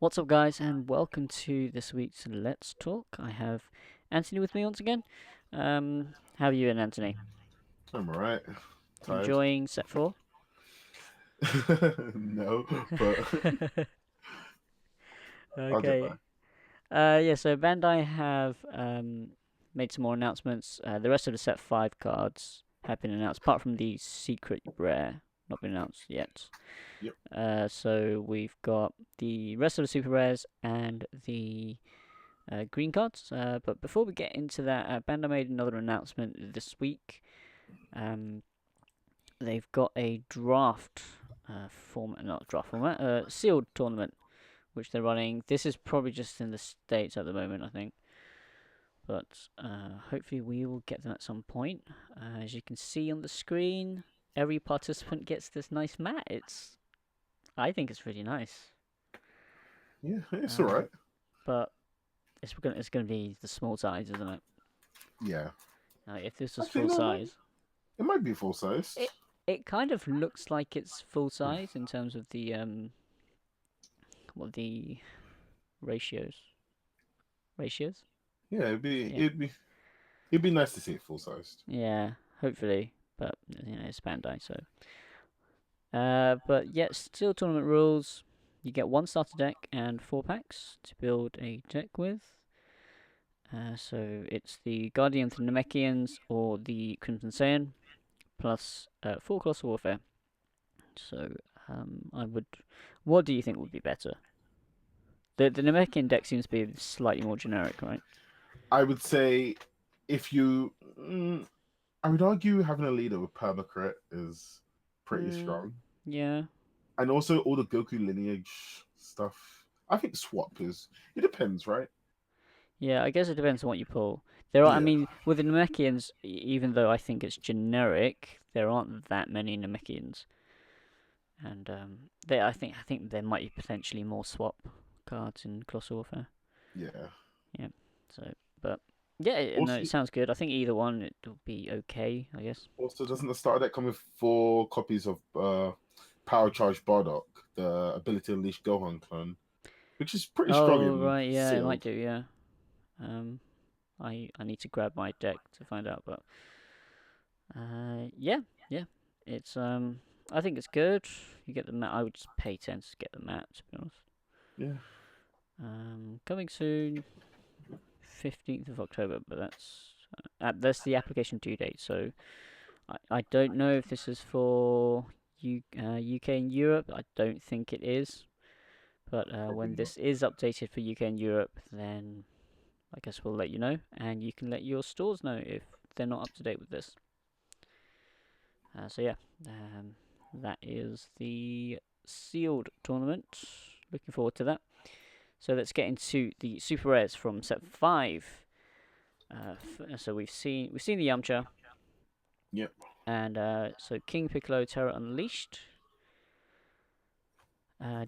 What's up, guys, and welcome to this week's Let's Talk. I have Anthony with me once again. How are you and Anthony? I'm alright. Tired. Enjoying set four? No, but I'll get Okay. there. Yeah, so Bandai have made some more announcements. The rest of the set five cards have been announced, apart from the secret rare, not been announced yet. Yep. So we've got the rest of the super rares and the green cards. But before we get into that, Bandai made another announcement this week. Um, they've got a draft format, not draft format, sealed tournament, which they're running. This is probably just in the States at the moment, I think. But hopefully we will get them at some point. As you can see on the screen, every participant gets this nice mat. I think it's really nice. Yeah, it's Um, alright. but it's gonna be the small size, isn't it? Yeah. If this was Actually, full no, size, it might be full sized. it it kind of looks like it's full size in terms of the the ratios ratios. Yeah, Yeah, it'd be nice to see it full sized. yeah. Hopefully, but it's Bandai, so. But yeah, still tournament rules. You get one starter deck and 4 packs to build a deck with. So it's the Guardian of the Namekians or the Crimson Saiyan plus 4 Colossal Warfare. So I would. What do you think would be better? The Namekian deck seems to be slightly more generic, right? I would say if you, I would argue having a leader with permacrit is pretty Mm, strong, yeah. and also all the Goku lineage stuff. I think swap is. It depends, right? Yeah, I guess it depends on what you pull. There are, I Yeah. mean, with the Namekians, even though I think it's generic, there aren't that many Namekians, and I think there might be potentially more swap cards in Colossal Warfare. Yeah. Yeah, so but yeah, no, Also, it sounds good. I think either one it will be okay, I guess. Also, doesn't the starter deck come with 4 copies of Power Charge Bardock, the ability to unleash Gohan clone, which is pretty strong Oh in right, yeah, it might sealed. do. Yeah, um, I need to grab my deck to find out, but yeah, yeah, it's I think it's good. You get the mat. I would just pay 10 to get the mat, to be honest. Yeah. Coming soon, 15th of October, but that's the application due date. So I don't know if this is for UK and Europe. I don't think it is. But Probably when not. this is updated for UK and Europe, then I guess we'll let you know, and you can let your stores know if they're not up to date with this. So yeah, um, that is the sealed tournament. Looking forward to that. So let's get into the super rares from set five. So we've seen the Yamcha, Yep. and so King Piccolo Terror Unleashed,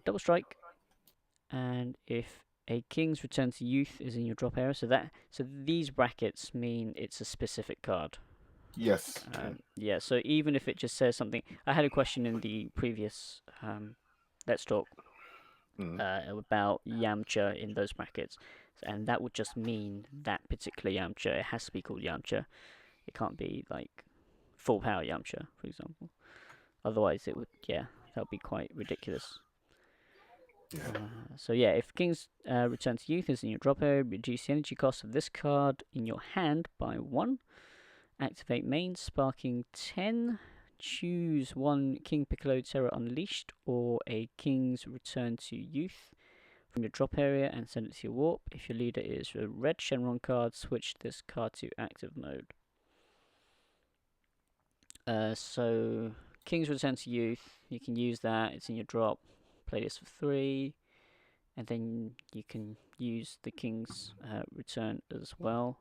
Double Strike, and if a King's Return to Youth is in your drop area, so these brackets mean it's a specific card. Yes. Yeah. Yeah, so even if it just says something, I had a question in the previous Let's Talk Mm. about Yamcha in those brackets, and that would just mean that particular Yamcha. It has to be called Yamcha. It can't be like full power Yamcha, for example. Otherwise, it would that would be quite ridiculous. Yeah. So yeah, if King's Return to Youth is in your drop area, reduce the energy cost of this card in your hand by 1. Activate main, sparking 10. Choose one King Piccolo Terror Unleashed or a King's Return to Youth from your drop area and send it to your warp. If your leader is a red Shenron card, switch this card to active mode. So King's Return to Youth, you can use that. It's in your drop. Play this for 3, and then you can use the King's Return as well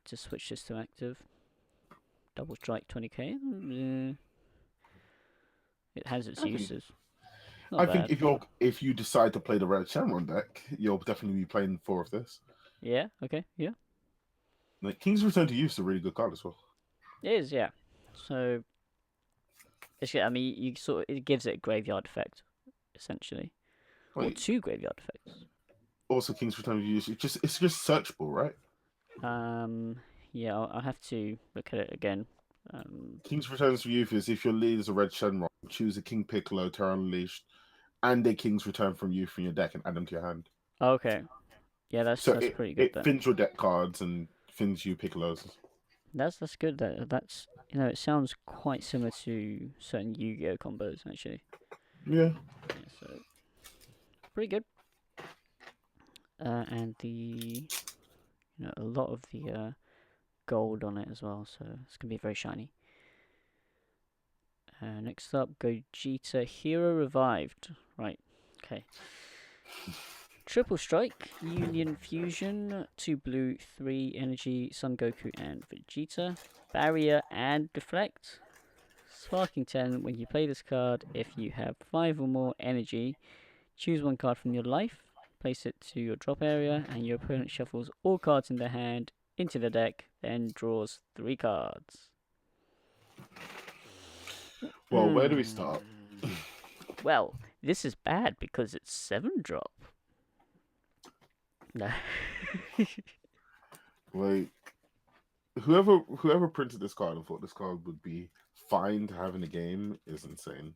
to switch this to active. Double strike 20k. It has its I think. uses. Not I think bad. if you decide to play the Red Shamrock deck, you'll definitely be playing 4 of this. Yeah. Okay. Yeah. Like King's Return to Use is a really good card as well. It is. Yeah. So I mean, you sort of, it gives it a graveyard effect essentially. Or Wait, 2 graveyard effects. also King's Return of Youth. It's just searchable, right? Yeah, I'll have to look at it again. King's Return of Youth is if your lead is a red Shenron, choose a King Piccolo, Terra Unleashed, and a King's Return from Youth from your deck and add them to your hand. Okay. Yeah, So that's it, pretty good it then. thins your deck cards and thins you Piccolos. That's good. That's it sounds quite similar to certain Yu-Gi-Oh combos actually. Yeah. Yeah, so pretty good. And a lot of the gold on it as well, so it's gonna be very shiny. Next up, Gogeta Hero Revived. Right. Okay. Triple Strike, Union Fusion, 2 blue, 3 energy, Son Goku and Vegeta. Barrier and Deflect. Sparking 10, when you play this card, if you have 5 or more energy, choose 1 card from your life, place it to your drop area, and your opponent shuffles all cards in their hand into the deck, then draws 3 cards. Well, where do we start? Well, this is bad because it's 7 drop. No. Like, whoever printed this card and thought this card would be fine to have in a game is insane.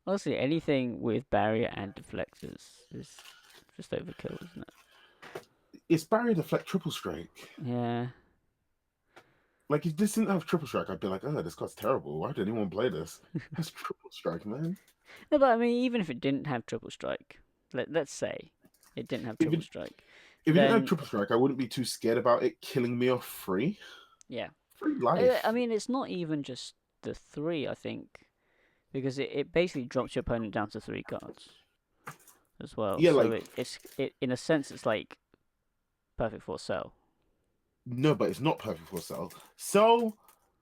Honestly, anything with barrier and deflectors is just overkill, isn't it? It's Barrier Deflect Triple Strike. Yeah. Like, if this didn't have Triple Strike, I'd be like, oh, this card's terrible. Why did anyone play this? That's Triple Strike, man. No, but I mean, even if it didn't have triple strike, let's say it didn't have triple strike. If it didn't have then Triple Strike, I wouldn't be too scared about it killing me off free. yeah, Free life. I mean, it's not even just the 3, I think, because it basically drops your opponent down to 3 cards as well. Yeah, so like- it's in a sense it's like perfect for Cell. No, but it's not perfect for Cell. Cell,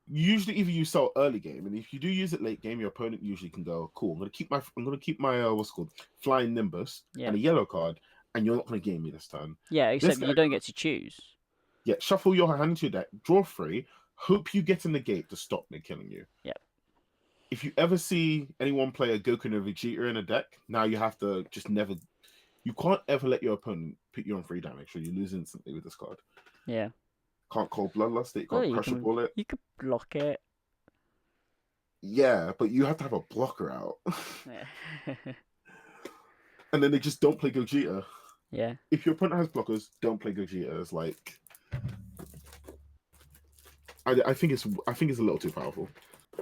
usually either you sell early game, and if you do use it late game, your opponent usually can go, cool, I'm gonna keep my what's it called Flying Nimbus Yeah. and a yellow card, and you're not gonna game me this turn. Yeah, except guy- you don't get to choose. Yeah, shuffle your hand into your deck, draw 3, hope you get in the gate to stop me killing you. Yep. If you ever see anyone play a Goku and a Vegeta in a deck, now you have to just never. You can't ever let your opponent put you on 3 damage, or you lose instantly with this card. Yeah. Can't Cold Bloodlust it, you Well, can't you Pressure can- Bullet. You could block it. Yeah, but you have to have a blocker out. Yeah. And then they just don't play Gogeta. Yeah. If your opponent has blockers, don't play Gogeta. It's like I think it's a little too powerful.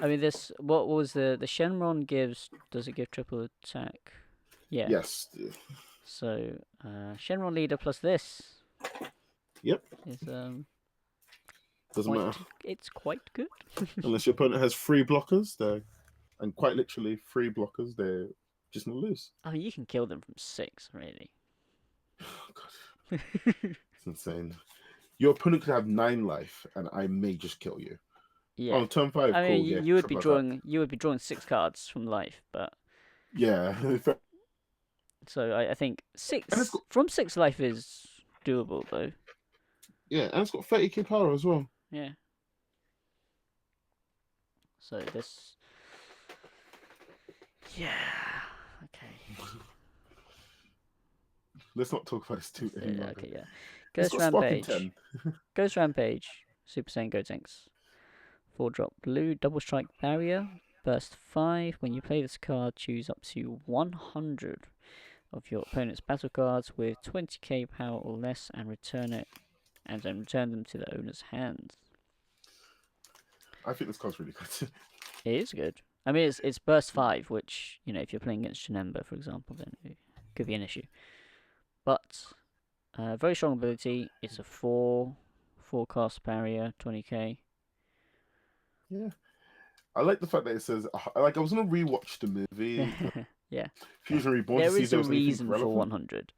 I mean, this. What was the Shenron gives? Does it give triple attack? Yeah. Yes. So, Shenron leader plus this. Yep. Is Doesn't quite, matter. it's quite good. Unless your opponent has 3 blockers, and quite literally 3 blockers, they're just gonna lose. I mean, you can kill them from 6, really. Oh, God. It's insane. Your opponent could have 9 life, and I may just kill you. Yeah. On turn 5, I cool. mean, Yeah, you would be triple attack. drawing 6 cards from life, but Yeah. so I think 6 And it's got- from 6 life is doable though. Yeah, and it's got 30k power as well. Yeah. So this. Yeah. Okay. Let's not talk about this too anymore. Okay. Yeah. It's Ghost got Sparking Rampage. 10. Ghost Rampage. Super Saiyan Gotenks. 4 drop blue. Double strike barrier. Burst 5. When you play this card, choose up to 100 of your opponent's battle cards with 20k power or less, and return them to the owner's hands. I think this card's really good. It is good. I mean, it's burst 5, which, if you're playing against Janemba, for example, then it could be an issue. But very strong ability. It's a 4 cast barrier, 20k. Yeah. I like the fact that it says, I was going to rewatch the movie, Yeah. Fusion Reborn, to There see if is there a was anything reason for relevant. 100.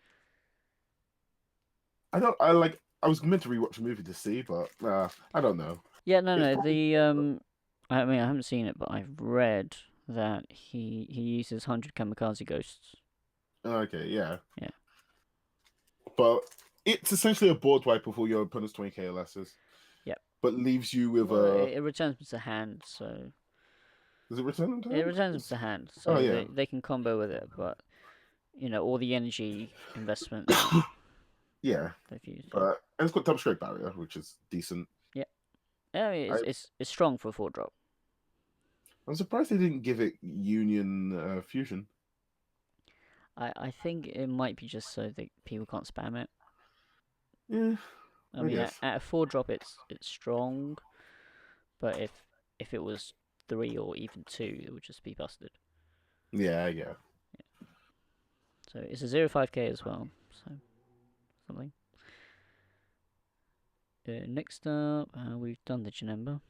I was meant to rewatch the movie to see, but I don't know. Yeah, It's no. probably- I mean, I haven't seen it, but I've read that he uses 100 kamikaze ghosts. Okay, yeah. Yeah. But it's essentially a board wipe for your opponent's 20k or less. Yep. But leaves you with Well, a. it returns them to hand, so Does it return them to it returns them to hand, so Oh, yeah. they can combo with it. But all the energy investment that Yeah, they've used. Yeah, and it's got double strike barrier, which is decent. yeah. I mean, I it's strong for a 4-drop. I'm surprised they didn't give it Union Fusion. I think it might be just so that people can't spam it. Yeah, I I mean, at, guess. at a 4-drop, it's strong, but if it was 3 or even 2, it would just be busted. Yeah, yeah. So it's a 0.5k as well. So something. Next up, we've done the Janemba.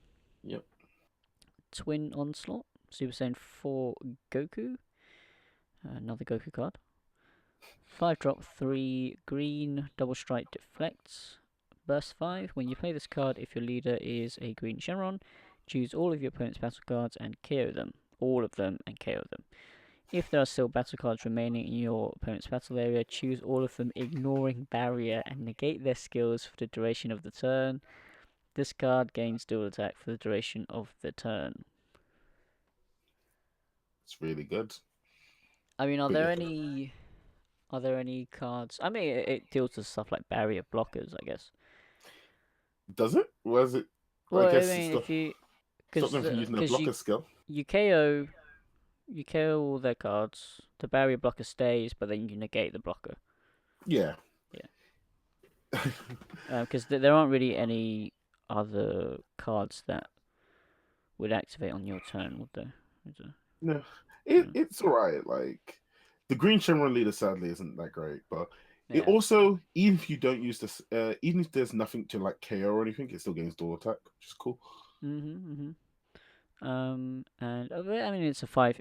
Yep. Twin Onslaught. Super Saiyan 4 Goku. Another Goku card. 5-drop, 3 green, double strike deflects. Burst 5. When you play this card, if your leader is a green Shenron, choose all of your opponent's battle cards and KO them. All of them and KO them. If there are still battle cards remaining in your opponent's battle area, choose all of them, ignoring barrier, and negate their skills for the duration of the turn. This card gains dual attack for the duration of the turn. It's really good. I mean, But yeah, are there any cards? I mean, it deals with stuff like barrier blockers, I guess. does it? Was it? I Well, I guess mean, if you stop because them from using their because blocker skill. you KO you KO all their cards, the barrier blocker stays, but then you negate the blocker. Yeah. Yeah. Because there aren't really any other cards that would activate on your turn, would there? No, No. it's all right. Like the Green Shenron leader, sadly, isn't that great. But it Yeah. also, even if you don't use this, even if there's nothing to like KO or anything, it still gains dual attack, which is cool. And I mean, it's a 5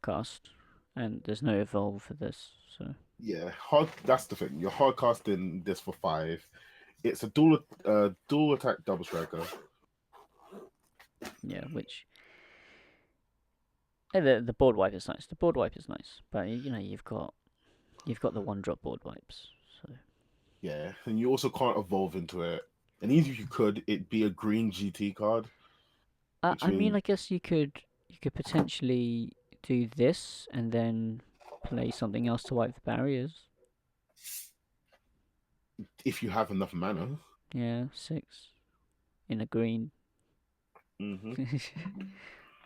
cast, and there's no evolve for this, so Yeah, hard. That's the thing. You're hard casting this for 5. It's a dual attack double striker. yeah. Which the board wipe is nice. The board wipe is nice, but you've got the 1-drop board wipes, so. Yeah, and you also can't evolve into it. And even if you could, it'd be a green GT card, which I mean, means I guess you could potentially do this and then play something else to wipe the barriers. if you have enough mana. Yeah, 6 in a green. Hmm.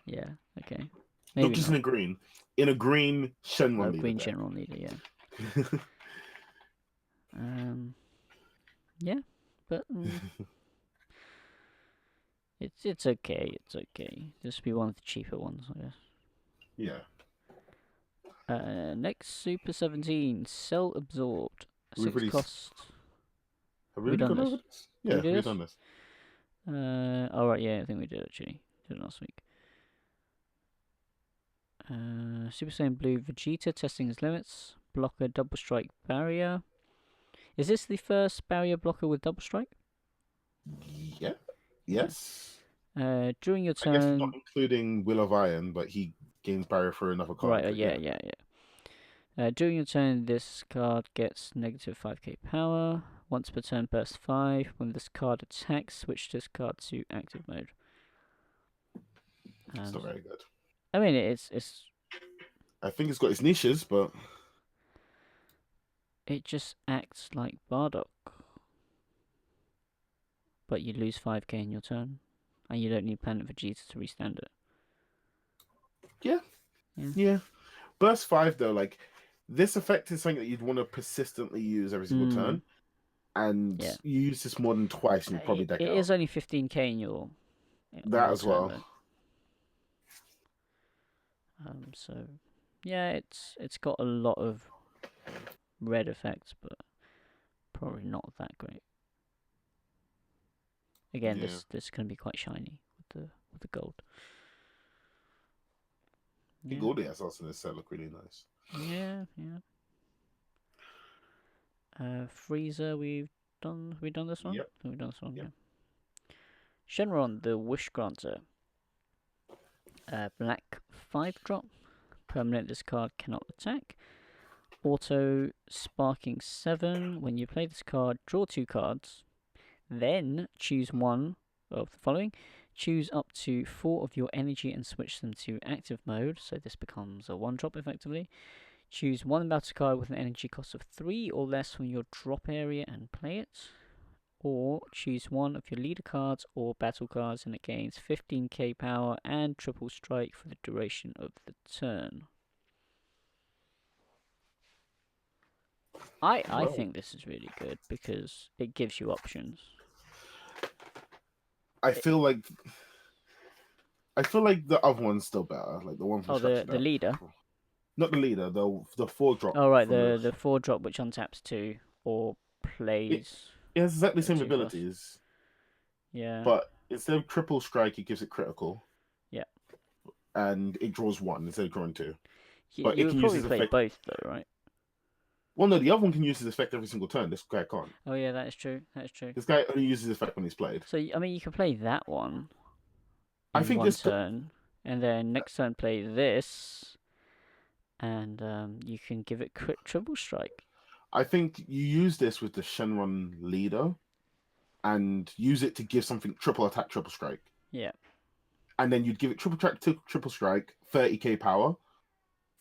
Yeah, okay. Not Maybe just not. in a green Oh, Shenron leader green deck. general leader, yeah. Um, yeah, but it's okay. It's okay. This will be one of the cheaper ones, I guess. Yeah. Next, Super 17, Cell Absorbed. We've 6 already cost. have We we already done gone this? over this? Did Yeah, we do we've this? done this. Oh right, yeah, I think we did actually. Did it last week. Super Saiyan Blue Vegeta testing his limits. Blocker double strike barrier. Is this the first barrier blocker with double strike? Yeah. Okay. Yes. During your I guess not turn. including Will of Iron, but he gains barrier for another card. Right. But Yeah. Yeah. Yeah. During your turn, this card gets negative 5k power. Once per turn, burst 5. When this card attacks, switch this card to active mode. it's not very good. I mean, it's I think it's got its niches, but it just acts like Bardock, but you lose 5k in your turn, and you don't need Planet Vegeta to restand it. yeah. Burst 5 though, like this effect is something that you'd want to persistently use every single turn. And Yeah. you use this more than twice and you probably deck It out. is only 15k in your That as turn, well. though. So yeah, it's got a lot of red effects, but probably not that great. Again, Yeah. this can be quite shiny with the gold. The Goldie has also in this set look really nice. Yeah. Frieza, we done this one? Yep. We've done this one, Yep. yeah. Shenron, the Wish Granter. Black 5-drop. Permanent, this card cannot attack. Auto Sparking 7. When you play this card, draw 2 cards. Then choose one of the following. Choose up to 4 of your energy and switch them to active mode. So this becomes a 1-drop effectively. Choose one battle card with an energy cost of 3 or less from your drop area and play it. Or choose one of your leader cards or battle cards and it gains 15k power and triple strike for the duration of the turn. I Well, think this is really good because it gives you options. I feel like the other one's still better, like the one from Oh, the Structure Deck. leader. Not the leader, the 4-drop. Oh right, from the 4-drop which untaps 2 or plays. It has exactly the same 2 cost. abilities, Yeah. but instead of triple strike, it gives it critical. Yeah. And it draws 1 instead of drawing 2. You, But you it would can use probably his play effect. both though, right? Well, no, the other one can use his effect every single turn. This guy can't. Oh yeah, that is true. That is true. This guy only uses his effect when he's played. So I mean, you can play that one I in think one this. turn, and then next turn play this, and you can give it triple strike. I think you use this with the Shenron leader, and use it to give something triple attack, triple strike. Yeah. And then you'd give it triple attack, triple strike, 30k power.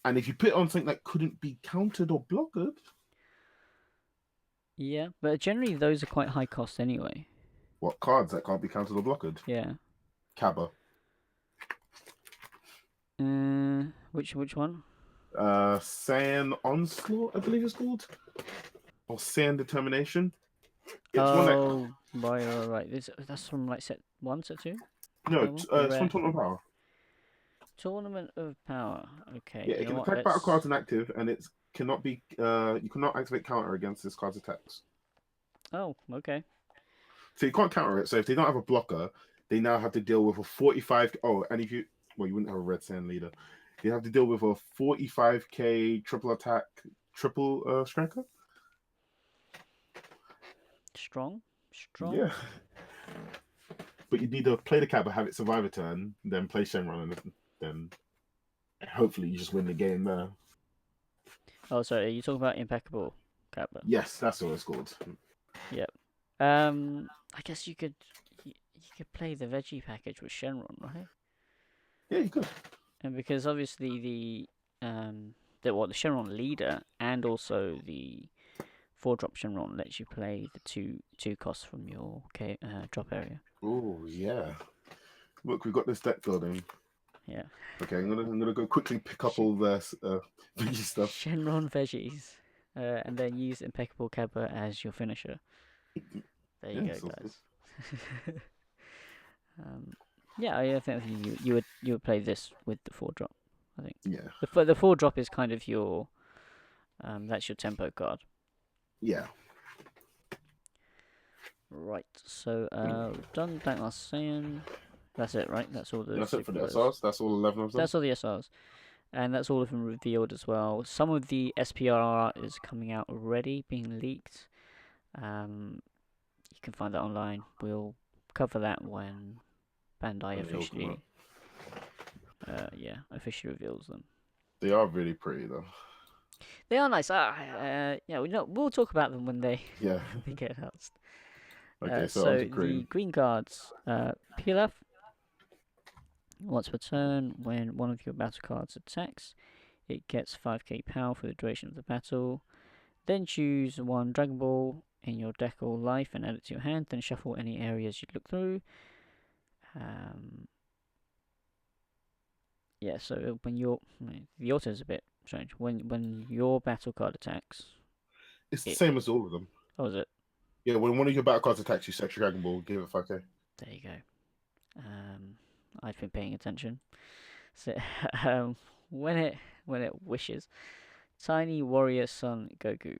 And if you put it on something that couldn't be countered or blocked. Yeah, but generally those are quite high cost anyway. What cards that can't be countered or blocked? Yeah. Kaba. Which one? Saiyan Onslaught, I believe it's called. Or Saiyan Determination. It's right. That's from like set 1, set 2? No, it's from Tournament of Power. Tournament of Power. Okay. Yeah, it can attack battle cards inactive, and it cannot be. You cannot activate counter against this card's attacks. Oh, okay. So you can't counter it. So if they don't have a blocker, they now have to deal with a 45. Oh, and if you you wouldn't have a red sand leader. You have to deal with a 45k triple attack, triple striker. Strong. Yeah. But you need to play the Kappa, have it survive a turn, then play Shenron, and then hopefully you just win the game there. Oh, sorry. Are you talking about Impeccable Kappa? Yes, that's what it's called. Yep. I guess you could play the veggie package with Shenron, right? Yeah, you could. And because obviously the Shenron leader and also the 4-drop Shenron lets you play the two costs from your drop area. Oh yeah. Look, we've got this deck building. Yeah. Okay, I'm gonna go quickly pick up all this veggie stuff. Shenron veggies, and then use Impeccable Kappa as your finisher. There you go, guys. Yeah, I think you would play this with the 4-drop. I think. Yeah. The 4-drop is kind of your that's your tempo card. Yeah. Right. So we've done Black Last Saiyan. That's it, right? That's all the. That's it for the SRs. That's all 11 of them. That's all the SRs, and that's all of them revealed as well. Some of the SPR is coming out already, being leaked. You can find that online. We'll cover that when Bandai officially reveals them. They are really pretty though. They are nice. We'll talk about them when they they get announced. Okay, so the green cards, Pilaf. Once per turn, when one of your battle cards attacks, it gets 5k power for the duration of the battle. Then choose one Dragon Ball in your deck or life and add it to your hand. Then shuffle any areas you'd look through. So when the auto is a bit strange. When your battle card attacks, it's the same as all of them. Oh, is it? Yeah, when one of your battle cards attacks you, search your Dragon Ball, give it 5k. There you go. I've been paying attention. So when it wishes, Tiny Warrior Son Goku.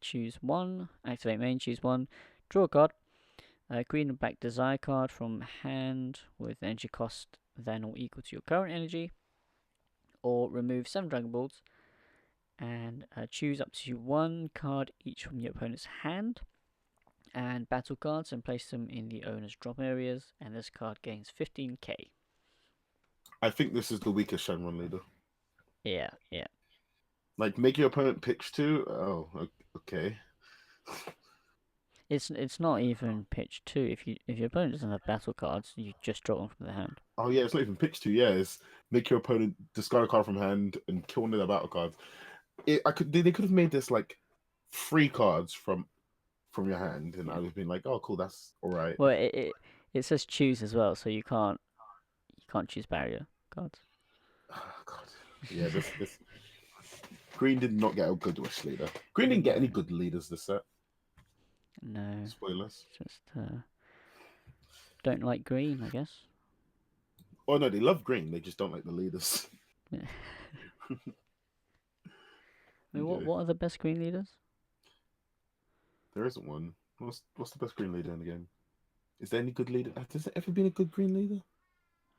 Choose one, activate main, choose one, draw a card. Green and black desire card from hand with energy cost than or equal to your current energy. Or remove 7 Dragon Balls and choose up to 1 card each from your opponent's hand and battle cards and place them in the owner's drop areas, and this card gains 15k. I think this is the weakest Shenron leader. Yeah. Like, make your opponent pitch 2? Oh, okay. It's not even pitch 2. If your opponent doesn't have battle cards, you just draw them from the hand. Oh yeah, it's not even pitch 2. Yeah, it's make your opponent discard a card from hand and kill one of their battle cards. they could have made this like 3 cards from your hand, and I Yeah. would have been like, oh, cool, that's all right. Well, it says choose as well, so you can't choose barrier cards. Oh, God, yeah, this Green did not get a good wish leader. Green didn't get any No, good leaders this set. no, Spoilers. just don't like green, I guess. Oh no, they love Green. They just don't like the leaders. Yeah. I mean, what Okay, what are the best green leaders? there isn't one. What's the best Green leader in the game? Is there any good leader? Has there ever been a good Green leader?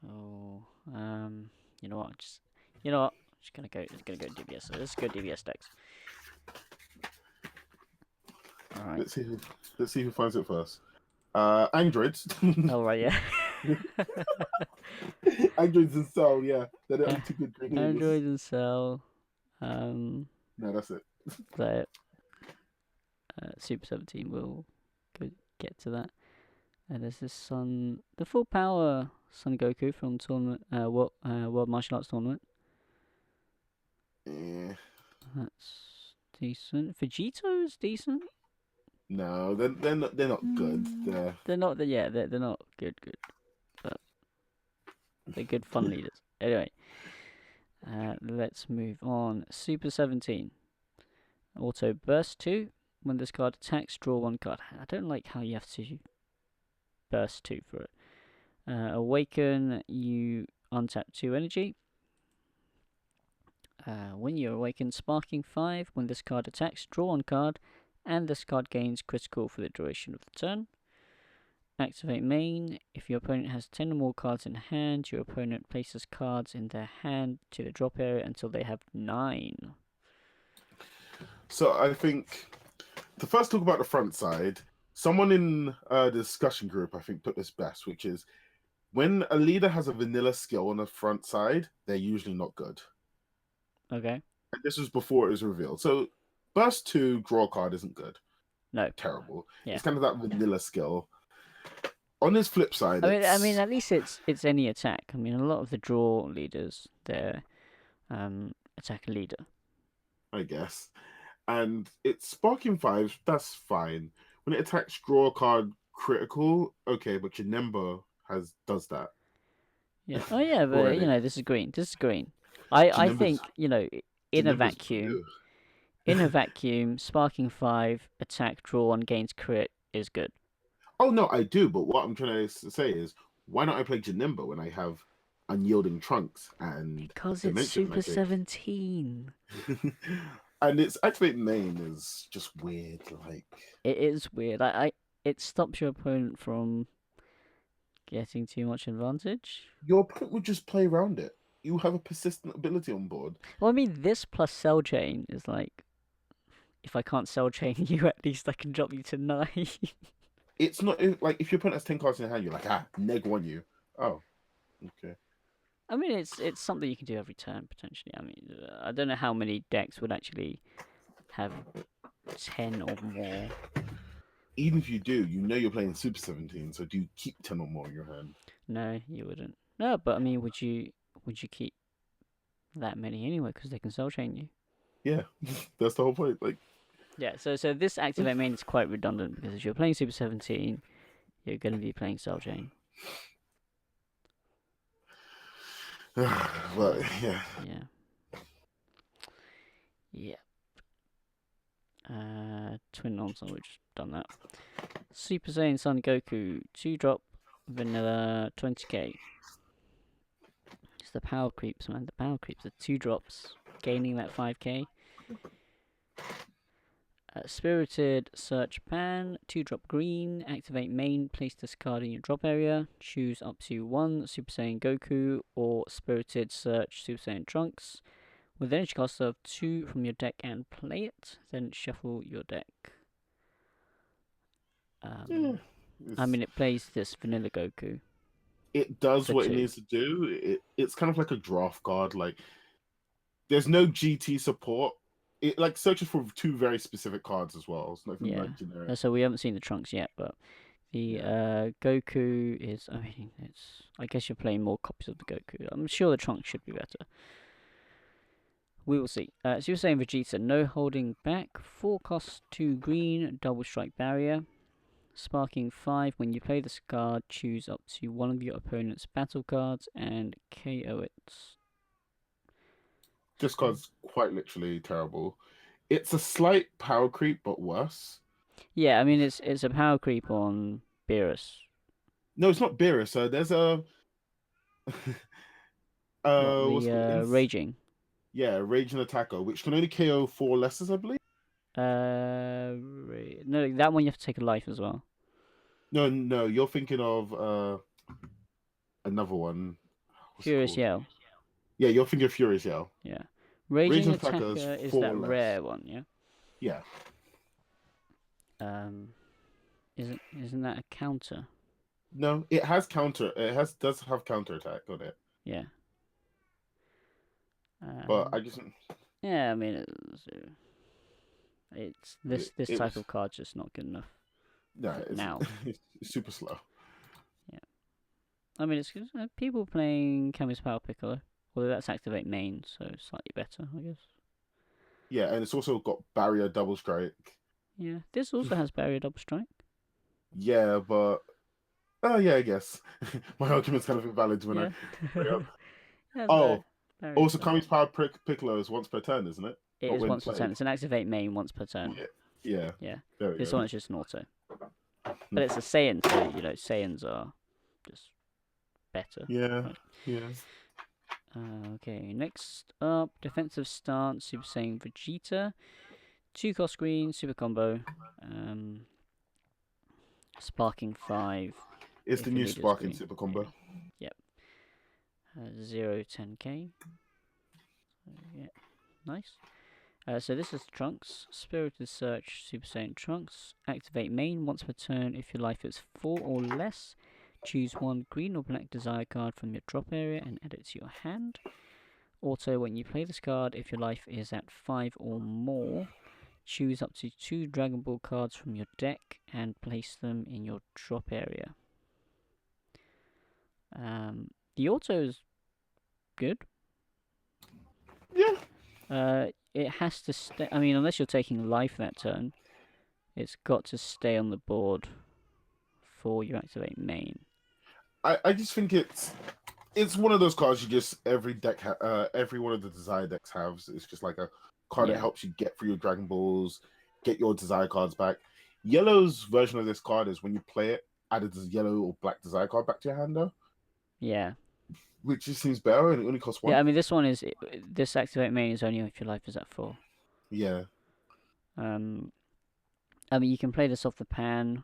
Oh, you know what? You know what? Just gonna go DBS. So let's go DBS decks. All right. Let's see who let's see who finds it first. Androids. Oh right, yeah. Androids and Cell, yeah. They're the only two good Green leaders. Android and Cell. No, that's it. That Super 17 will get to that. And there's this the full power Son Goku from tournament, World Martial Arts tournament. Yeah. That's decent. Vegeto's decent. No, they're not good. They're not. They're not good, but they're good fun leaders. Anyway, let's move on. Super 17. Auto Burst 2. When this card attacks, draw 1 card. I don't like how you have to burst 2 for it. Awaken, you untap 2 energy. When you awaken, Sparking 5. When this card attacks, draw 1 card, and this card gains critical for the duration of the turn. Activate main. If your opponent has 10 or more cards in hand, your opponent places cards in their hand to the drop area until they have 9. So I think to first talk about the front side, someone in the discussion group I think put this best, which is when a leader has a vanilla skill on the front side, they're usually not good. Okay. And this was before it was revealed. So burst 2 draw card isn't good. No. Terrible. Yeah. It's kind of that vanilla skill. On his flip side, I mean, at least it's any attack. I mean, a lot of the draw leaders, they're attack a leader. I guess. And it's Sparking 5, that's fine. When it attacks draw a card critical, okay, but your number does that. Yeah. Oh yeah, but Already. you know, this is green. This is green. I think, you know, in a vacuum, Sparking 5, attack, draw 1, gains crit is good. Oh no, I do, but what I'm trying to say is, why not I play Janimba when I have Unyielding Trunks and Because it's Dimension Super Magic? 17. And its activate main is just weird. Like It is weird. It stops your opponent from getting too much advantage. your opponent would just play around it. You have a persistent ability on board. Well, I mean, this plus Cell Chain is like, if I can't Cell Chain you, at least I can drop you to 9. It's not like if your opponent has 10 cards in your hand, you're like, neg 1 you. Oh, okay. I mean, it's something you can do every turn potentially. I mean, I don't know how many decks would actually have 10 or more. Even if you do, you know you're playing Super 17, so do you keep 10 or more in your hand? No, you wouldn't. No, but I mean, would you keep that many anyway? Because they can Cell Chain you. Yeah, that's the whole point. Like, yeah. So this activate main is quite redundant because if you're playing Super 17, you're going to be playing Cell Chain. but yeah. Yeah. Twin Nonsense, we've just done that. Super Saiyan Son Goku, 2-drop, vanilla, 20k. It's the power creeps, man. The power creeps are 2 drops, gaining that 5k. Spirited Search Pan, 2-drop green, activate main, place this card in your drop area, choose up to 1 Super Saiyan Goku or Spirited Search Super Saiyan Trunks. With energy cost of 2 from your deck and play it, then shuffle your deck. I mean, it plays this vanilla Goku. It does for what 2. it needs to do. It's kind of like a draft card. Like, there's no GT support. It like searches for 2 very specific cards as well. It's not like generic. So we haven't seen the Trunks yet, but the Goku is. I mean, I guess you're playing more copies of the Goku. I'm sure the Trunks should be better. We will see. So you're saying Vegeta, no holding back, 4 cost 2 green, double strike barrier, sparking 5. When you play this card, choose up to one of your opponent's battle cards and KO it. This card's quite literally terrible. It's a slight power creep, but worse. Yeah, I mean it's a power creep on Beerus. No, it's not Beerus. There's a What what's it called? the raging? Yeah, Raging Attacker, which can only KO 4 lessers, I believe. No, that one you have to take a life as well. No, no, you're thinking of another one. What's it Furious called? Yell. Yeah, you're thinking of Furious Yell. Yeah, Raging Attacker Attacker is is 4 that less. rare one. Yeah. Yeah. Isn't that a counter? No, it has counter. Does have counter attack on it. Yeah. But I just Yeah, I mean it's this it type was, of card's just not good enough. no, it's, Now. it's super slow. I mean, it's people playing Kami's Power Piccolo, although that's activate main, so slightly better, I guess. Yeah, and it's also got barrier double strike. Yeah, this also has barrier double strike. Yeah, but yeah, I guess my argument's kind of invalid when Yeah. Oh, barrier also double- Kami's Power Piccolo is once per turn, isn't it? It Not is when once per played. turn. It's an activate main once per turn. Yeah. Yeah. There we This go. one is just an auto. But it's a Saiyan, so Saiyans are just better. Yeah. Right. Yeah. Okay, next up, defensive stance, Super Saiyan Vegeta. 2 cost green, super combo. Sparking 5. It's if the you new need his Sparking green. Super Combo. Yep. 0 10k. So, yeah, nice. So this is Trunks. Spirited Search, Super Saiyan Trunks. Activate main once per turn. If your life is 4 or less, choose one green or black desire card from your drop area and add it to your hand. Also, when you play this card, if your life is at 5 or more, choose up to 2 Dragon Ball cards from your deck and place them in your drop area. The auto is good. Yeah. It has to stay. I mean, unless you're taking life that turn, it's got to stay on the board for you activate main. I just think it's one of those cards you just every one of the desire decks has. It's just like a card that helps you get through your Dragon Balls, get your desire cards back. Yellow's version of this card is when you play it, add a yellow or black desire card back to your hand though. Yeah. Which just seems better and it only costs 1. Yeah, I mean this activate main is only if your life is at 4. Yeah. I mean you can play this off the pan,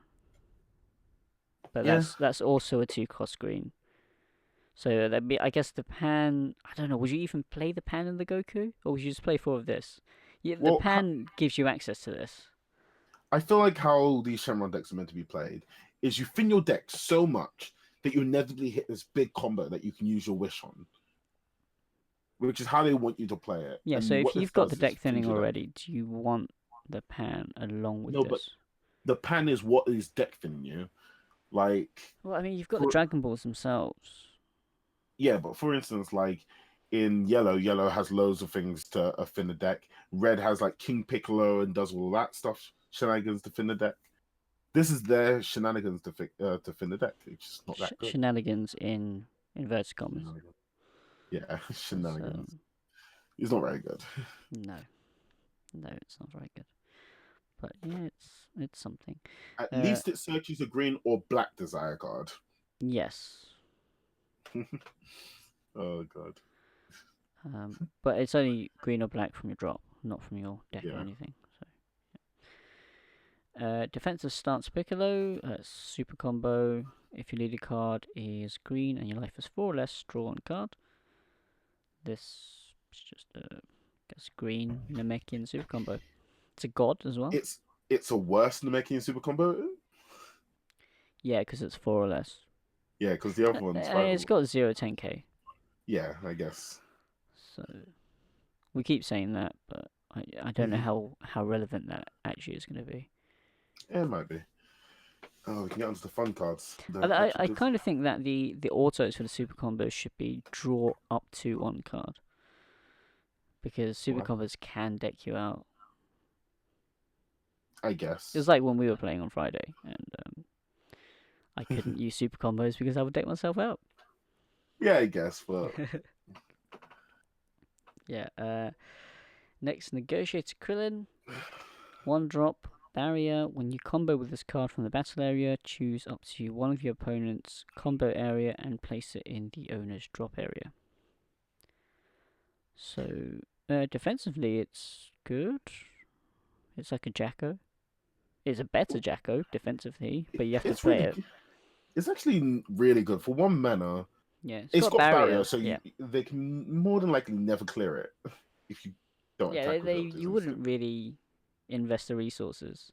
but that's also a 2 cost green. So that'd be, I guess, the pan. I don't know. Would you even play the pan in the Goku, or would you just play 4 of this? Yeah, the pan gives you access to this. I feel like how these Shenron decks are meant to be played is you thin your deck so much that you inevitably hit this big combo that you can use your wish on, which is how they want you to play it. Yeah. And so if you've got the deck thinning thins your deck. already, do you want the pan along with No, this? but the pan is what is deck thinning you. Like, well, I mean, you've got the Dragon Balls themselves. Yeah, but for instance, like in yellow has loads of things to thin the deck. Red has like King Piccolo and does all that stuff, shenanigans to thin the deck. This is their shenanigans to thin the deck. It's just not that good. Shenanigans in inverted commas. Yeah, shenanigans. It's not very good. No, it's not very good. But yeah, it's something. At least it searches a green or black desire card. Yes. Oh god. But it's only green or black from your drop, not from your deck or anything. So, yeah. Defensive stance Piccolo, super combo. If your leader card is green and your life is 4 or less, draw one card. This is just a green Namekian super combo. It's a god as well. It's a worse Namekian super combo. Yeah, because it's 4 or less. Yeah, because the other one's it's got 0 10k. Yeah, I guess. So we keep saying that, but I don't know how relevant that actually is going to be. Yeah, it might be. Oh, we can get onto the fun cards. I kind of think that the autos for the super combos should be draw up to 1 card. because super Why? combos can deck you out. I It guess. was like when we were playing on Friday, and I couldn't use super combos because I would deck myself out. Yeah, I guess, but Yeah. Next, Negotiator Krillin. 1-drop barrier. When you combo with this card from the battle area, choose up to one of your opponent's combo area and place it in the owner's drop area. So, defensively, it's good. It's like a Jacko. It's a better Jacko defensively, but you have to it's play really, it. it's actually really good for 1 mana. Yeah, It's got barrier, so Yeah, they can more than likely never clear it if you don't yeah. attack with it. You wouldn't really invest the resources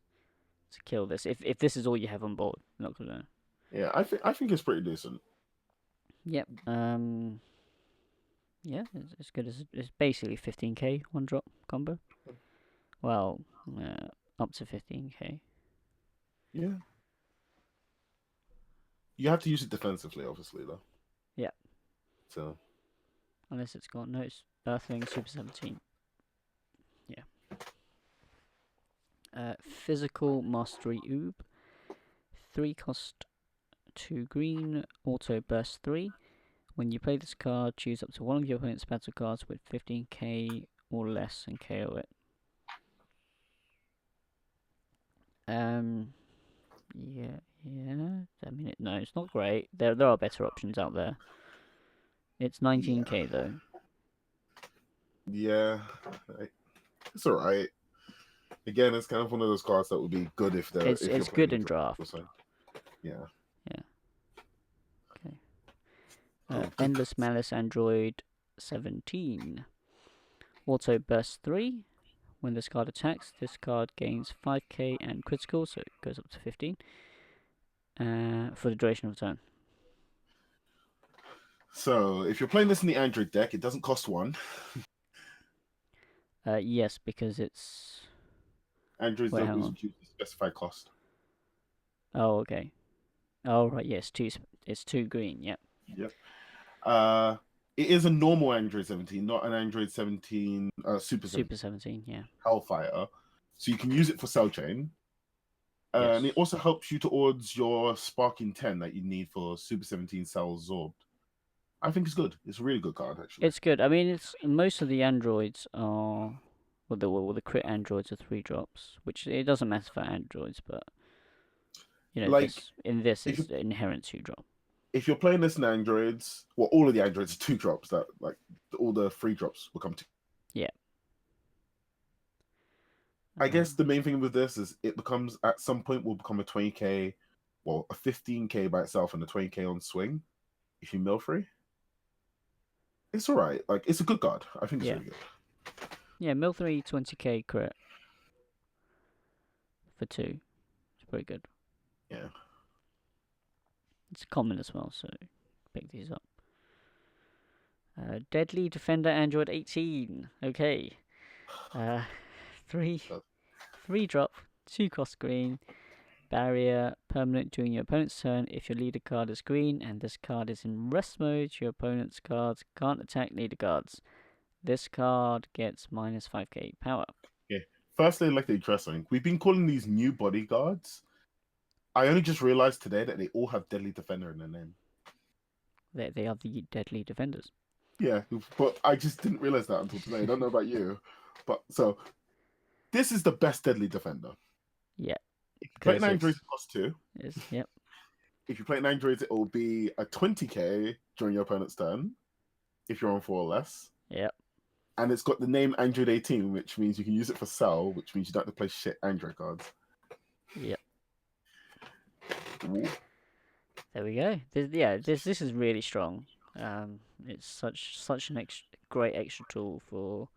to kill this if this is all you have on board. Not gonna. Yeah, I think it's pretty decent. Yep. Yeah, it's good as it's basically 15k 1-drop combo. Well, up to 15k. Yeah, you have to use it defensively, obviously, though. Yeah. So Unless it's got no Earthling Super 17. Yeah. Physical Mastery Oob. 3 cost 2 green, auto burst 3. When you play this card, choose up to one of your opponent's battle cards with 15k or less and KO it. Yeah. I mean, no, it's not great. There are better options out there. It's 19k though. yeah, it's all right. Again, it's kind of one of those cards that would be good if they're It's if you're good playing in draft. Yeah. Okay. Endless Malice Android 17. Auto burst 3. When this card attacks, this card gains 5k and critical, so it goes up to 15 for the duration of the turn. So if you're playing this in the Android deck, it doesn't cost 1. Yes, because it's. Androids Wait, don't hang always on. choose the specified cost. Oh, okay. Oh, right, yes, it's 2 green, yep. Yep. It is a normal Android 17, not an Android 17 Super 17, yeah. Hellfire. So you can use it for Cell Chain. Yes. And it also helps you towards your Sparking 10 that you need for Super 17 Cell Zorbed. I think it's good. It's a really good card, actually. It's good. I mean, it's most of the androids are. Well, the crit androids are 3-drops, which it doesn't matter for androids, but like this is inherent 2-drop. If you're playing this in androids, well, all of the androids are 2-drops. That like all the 3-drops will come to. Yeah. I guess the main thing with this is it becomes at some point will become a 20k, well, a 15k by itself and a 20k on swing. If you mill free, it's all right. Like it's a good card. I think it's really good. Yeah, mill 3 20k crit for 2. It's pretty good. Yeah. It's common as well, so pick these up. Deadly Defender Android 18. Okay. 3-drop, 2 cost green. Barrier, permanent during your opponent's turn. If your leader card is green and this card is in rest mode, your opponent's cards can't attack leader cards. This card gets minus 5k power. Okay. Firstly, I'd like to address something. We've been calling these new bodyguards. I only just realized today that they all have Deadly Defender in their name. They are the Deadly Defenders. Yeah, but I just didn't realize that until today. I don't know about you. But so, this is the best Deadly Defender. Yeah. If you play 9 droids, it costs 2. Yep. If you play 9 droids, it will be a 20k during your opponent's turn. If you're on 4 or less. Yep. And it's got the name Android 18, which means you can use it for Cell, which means you don't have to play shit Android cards. Yep. Ooh. There we go. This is really strong. It's such an great extra tool for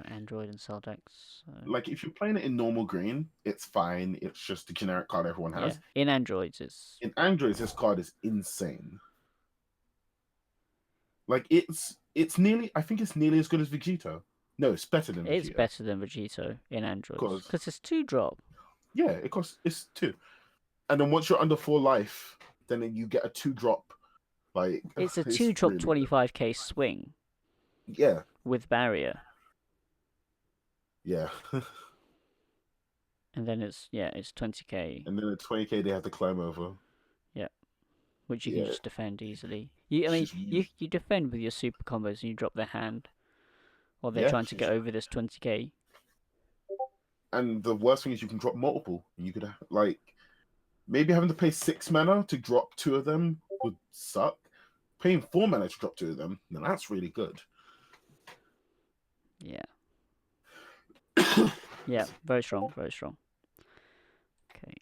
Android and Cell decks. Like if you're playing it in normal green, it's fine. It's just the generic card everyone has. Yeah. In Androids, in Androids, this card is insane. Like it's nearly. I think it's nearly as good as Vegito. No, it's better than Vegito. It's better than Vegito in Androids because it's 2-drop. Yeah, it's 2. And then once you're under 4 life, then you get a 2-drop. Like it's a 2-drop really 25k swing. Yeah. With barrier. Yeah. And then it's 20k. And then at 20k they have to climb over. Yeah, which you can Yeah, just defend easily. I it's mean, just use. you defend with your super combos and you drop their hand while they're Yeah, trying to get over this 20k. and the worst thing is you can drop multiple. You could like maybe having to pay 6 mana to drop two of them would suck. Paying 4 mana to drop two of them, now that's really good. Yeah. Yeah, very strong, very strong. Okay.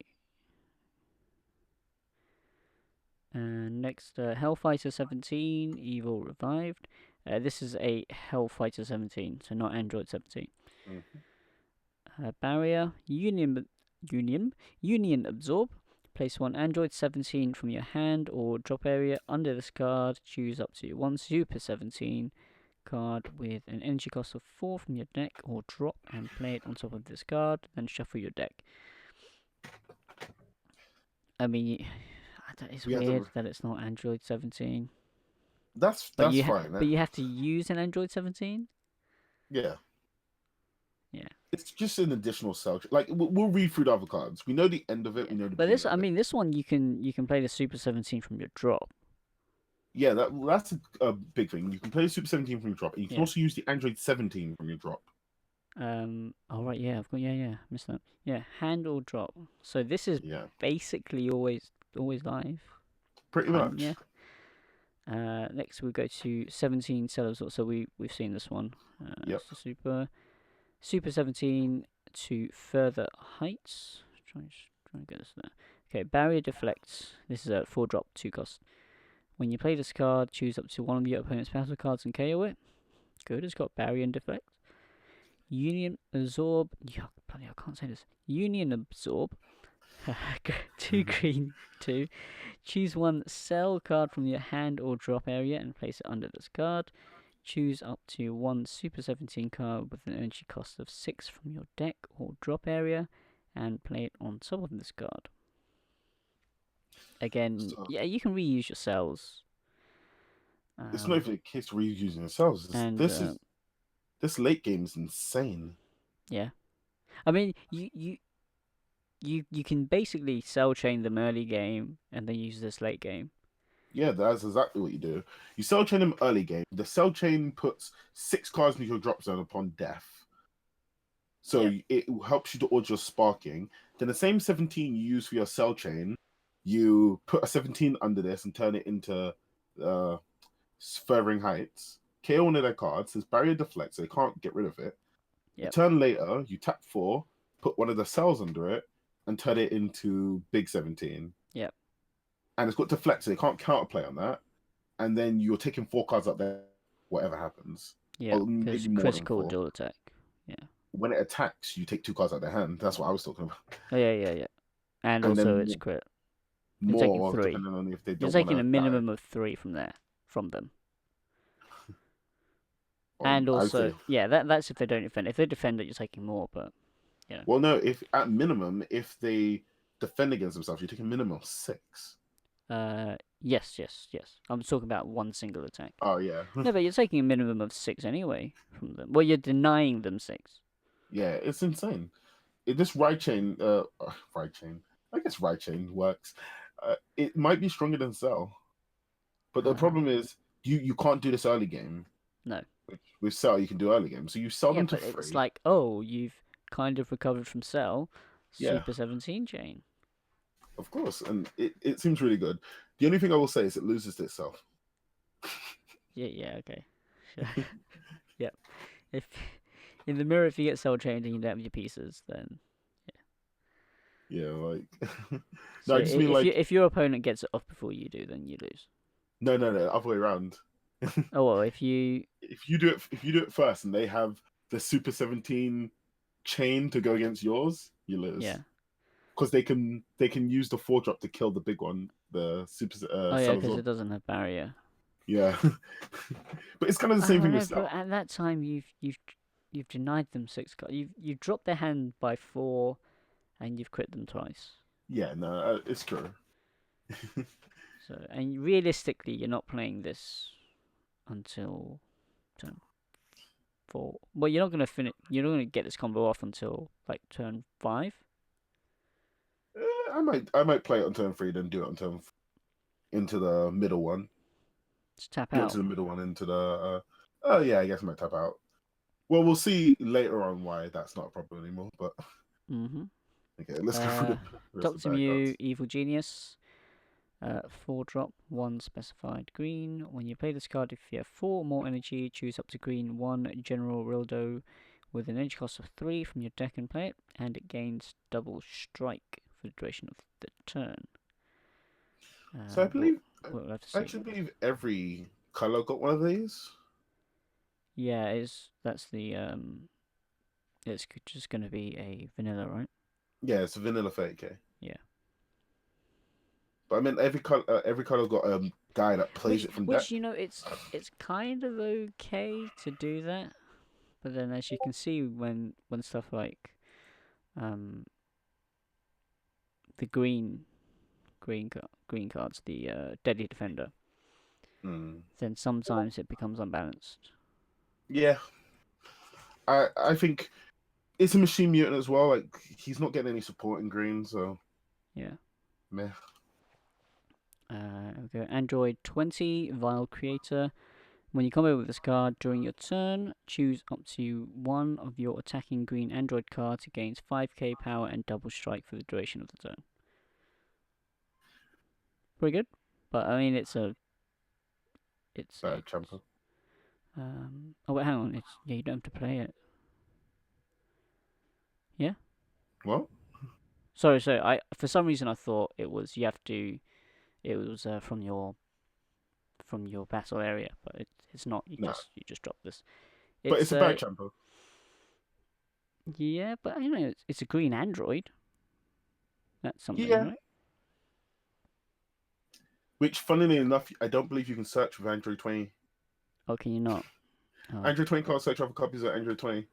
And next, Hellfighter 17, Evil Revived. This is a Hellfighter 17, so not Android 17. Barrier, Union Absorb. Place one Android 17 from your hand or drop area under this card. Choose up to one Super 17 card with an energy cost of 4 from your deck or drop and play it on top of this card. Then shuffle your deck. I mean, it's weird that it's not Android 17. That's But fine. But you have to use an Android 17. Yeah. Yeah. It's just an additional cell. Like we'll read through the other cards. We know the end of it. Yeah. We know the. But this, I mean, this one you can play the Super 17 from your drop. Yeah, that's a big thing. You can play the Super 17 from your drop, and you can also use the Android 17 from your drop. Oh right, yeah, I've got missed that. Yeah, hand or drop. So this is basically always live. Pretty much. Yeah. Next we go to 17 sellers. So we've seen this one. Yep. So Super 17 to Further Heights. Try and get this there. Okay, Barrier Deflects. This is a 4-drop 2 cost. When you play this card, choose up to one of your opponent's battle cards and KO it. Good, it's got Barrier and Deflect. Union Absorb. Yeah, bloody, I can't say this. Union Absorb. 2 green, 2. Choose one sell card from your hand or drop area and place it under this card. Choose up to one Super 17 card with an energy cost of 6 from your deck or drop area and play it on top of this card. Again, yeah, you can reuse your cells. It's not even a case of reusing the cells. This late game is insane. Yeah. I mean, you can basically cell chain them early game and then use this late game. Yeah, that's exactly what you do. You cell chain them early game. The cell chain puts 6 cards into your drop zone upon death. So it helps you to order your sparking. Then the same 17 you use for your cell chain, you put a 17 under this and turn it into Furthering Heights. KO one of their cards. There's Barrier Deflect, so they can't get rid of it. A turn later, you tap 4, put one of the cells under it, and turn it into Big 17. Yep. And it's got Deflect, so they can't counterplay on that. And then you're taking 4 cards up there, whatever happens. Yeah, because critical dual attack. Yeah. When it attacks, you take 2 cards out of their hand. That's what I was talking about. Oh, yeah. And also it's crit. You're taking 3. Depending on if they don't. You're taking a minimum of 3 from them. And also, that's if they don't defend. If they defend it, you're taking more, but yeah. Well, no, if at minimum, if they defend against themselves, you're taking a minimum of 6. Yes. I'm talking about one single attack. Oh, yeah. No, but you're taking a minimum of 6 anyway from them. Well, you're denying them 6. Yeah, it's insane. This ride chain, I guess ride chain works. It might be stronger than Cell. But the problem is, you can't do this early game. No. With Cell, you can do early game. So you sell them to but free. It's like, oh, you've kind of recovered from Cell. Super 17 chain. Of course, and it seems really good. The only thing I will say is it loses to itself. Yeah, okay. Sure. Yep. If in the mirror, if you get Cell chained and you don't have your pieces, then yeah, like no, so I just mean like if your opponent gets it off before you do, then you lose. No, other way around. Oh well, if you do it first and they have the Super 17 chain to go against yours, you lose. Yeah. Because they can use the 4-drop to kill the big one, the Super. Because it doesn't have barrier. Yeah, but it's kind of the same thing with Cell. At that time, you've denied them 6 cards. You've dropped their hand by 4, and you've crit them twice. Yeah, no, it's true. So, and realistically, you're not playing this until turn for. Well, you're not gonna finish. You're not gonna get this combo off until like turn 5. I might play it on turn 3, then do it on into the middle one. Just tap Do it out. into the middle one into the. Oh yeah, I guess I might tap out. Well, we'll see later on why that's not a problem anymore. But Mm-hmm. okay, let's go through the rest of Doctor the bad Mew, cards. Evil Genius. 4-drop, 1 specified green. When you play this card, if you have 4 or more energy, choose up to green 1 General Rildo with an energy cost of 3 from your deck and play it, and it gains double strike for the duration of the turn. So I believe, we'll have to I see. actually believe every color got one of these. Yeah, that's the it's just going to be a vanilla, right? Yeah, it's a vanilla 30k. Yeah. But I mean, every color got a guy that plays it from deck. Which it's kind of okay to do that, but then as you can see when stuff like the green cards, the Deadly Defender, then sometimes it becomes unbalanced. Yeah, I think it's a machine mutant as well. Like he's not getting any support in green, so Yeah. meh. We go Android 20 Vile Creator. When you combo with this card during your turn, choose up to one of your attacking green android cards. It gains 5k power and double strike for the duration of the turn. Pretty good, but I mean it's Champa. Oh wait, hang on. You don't have to play it. Yeah. Well, Sorry. I for some reason I thought it was you have to. It was from your battle area, but it's not. You just drop this. but it's a bad Champa. Yeah, but you know it's a green android. That's something, Yeah. right? Which, funnily enough, I don't believe you can search with Android 20. Oh, can you not? Oh. Android 20 can't search other copies of Android 20.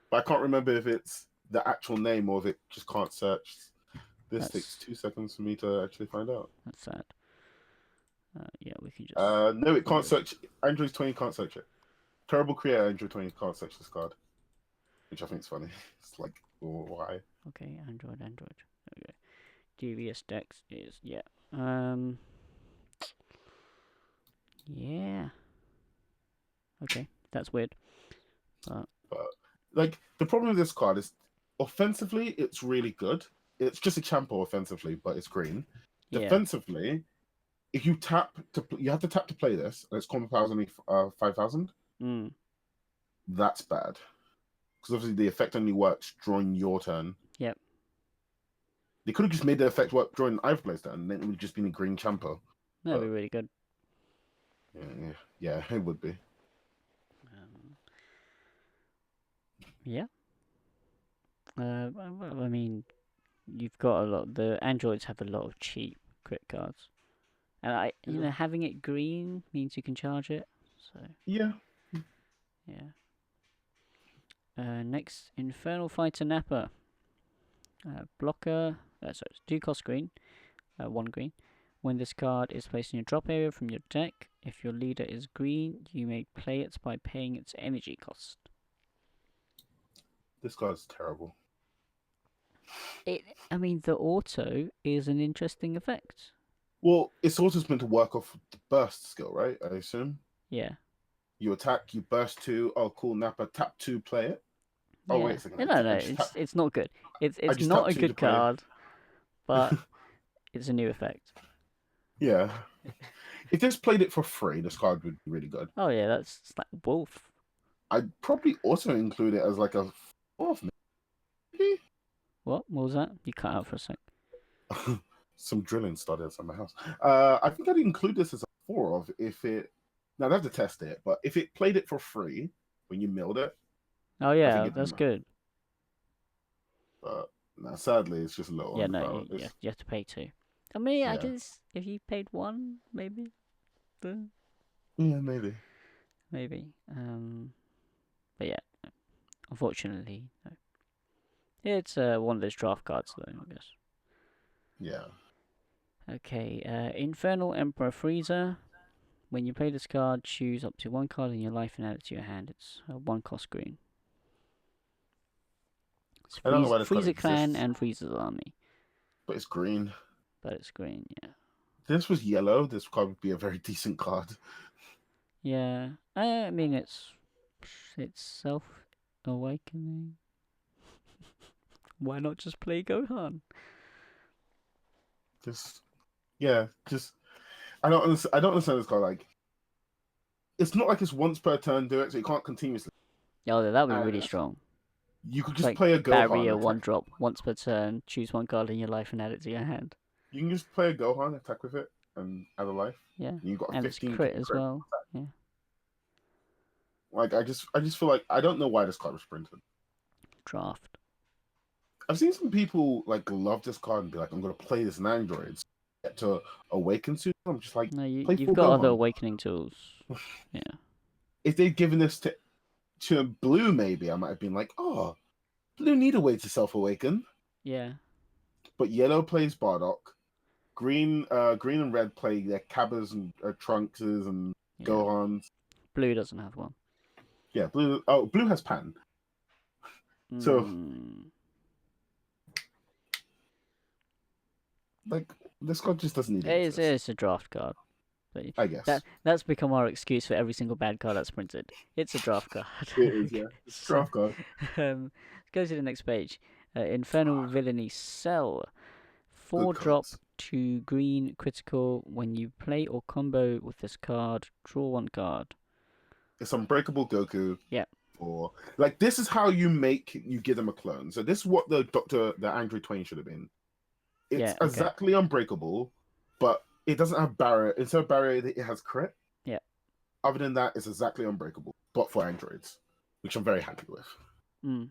But I can't remember if it's the actual name or if it just can't search. This takes 2 seconds for me to actually find out. That's sad. Yeah, we can just. No, it can't search. Android 20 can't search it. Terrible Creator Android 20 can't search this card. Which I think is funny. It's like, why? Okay, Android. Okay. Devious Dex is, yeah. Yeah. Okay, that's weird. But like the problem with this card is offensively it's really good. It's just a Champa offensively, but it's green. Yeah. Defensively, if you you have to tap to play this, and its combo power is only 5,000. That's bad. Because obviously the effect only works during your turn. Yep. They could have just made the effect work during either player's turn, and then it would just been a green Champa. That'd be really good. Yeah, it would be. Yeah. I mean, you've got a lot. The androids have a lot of cheap crit cards, and you know, having it green means you can charge it. So yeah. Next, Infernal Fighter Nappa. Blocker. Sorry, 2 cost green. 1 green. When this card is placed in your drop area from your deck, if your leader is green, you may play it by paying its energy cost. This card's terrible. I mean, the auto is an interesting effect. Well, it's also meant to work off the burst skill, right? I assume. Yeah. You attack, you burst 2. Oh, cool. Nappa, tap 2, play it. Oh, yeah. wait a second. No, it's not good. It's not a good card, but it's a new effect. Yeah. If this played it for free, this card would be really good. Oh yeah, that's like Wolf. I'd probably also include it as like a 4th, maybe? What was that? You cut out for a sec. Some drilling started outside my house. I think I'd include this as a 4 of if it. Now, I'd have to test it, but if it played it for free when you milled it. Oh yeah, that's good. But no, sadly, it's just a little. Yeah, no, you have to pay 2. I mean, Yeah. I guess if you paid 1, maybe. Yeah, maybe. But yeah, unfortunately, no. It's one of those draft cards, though, I guess. Yeah. Okay, Infernal Emperor Freezer. When you play this card, choose up to one card in your life and add it to your hand. It's a 1-cost green. It's I don't know why this card Freezer Clan exists, and Freezer's Army, but it's green. but it's green, yeah. If this was yellow, this card would be a very decent card. Yeah, I mean, it's self-awakening. Why not just play Gohan? Just yeah, just I don't understand this card. Like, it's not like it's once per turn do it, so you can't continuously. Oh, that would be really Uh, strong. You could It's just like play a Gohan. barrier attack. 1-drop once per turn. Choose one card in your life and add it to your hand. You can just play a Gohan, attack with it, and add a life. Yeah, And you got a and it's 15 crit as well. Yeah, Like I just feel like I don't know why this card was printed. draft. I've seen some people like love this card and be like, I'm gonna play this in androids. Get to awaken soon. I'm just like, No, play you've full got other Gohan. awakening tools. Yeah. If they'd given this to blue, maybe I might have been like, oh, blue need a way to self awaken. Yeah. But yellow plays Bardock. Green and red play their Cabas and Trunkses and Yeah. Gohans. Blue doesn't have one. Yeah, blue. Oh, blue has Pan. So, like, this card just doesn't need to exist. It's a draft card. But I guess that's become our excuse for every single bad card that's printed. It's a draft card. it is. Yeah, it's a draft card. Let's go to the next page. Infernal Villainy Cell. Good 4-drop cards. 2 green critical. When you play or combo with this card, draw 1 card. It's Unbreakable Goku. Yeah. Or like this is how you give them a clone. So this is what the Android 20 should have been. It's Yeah, okay. exactly unbreakable, but it doesn't have barrier. Instead of barrier, it has crit. Yeah. Other than that, it's exactly unbreakable, but for androids, which I'm very happy with. Mm.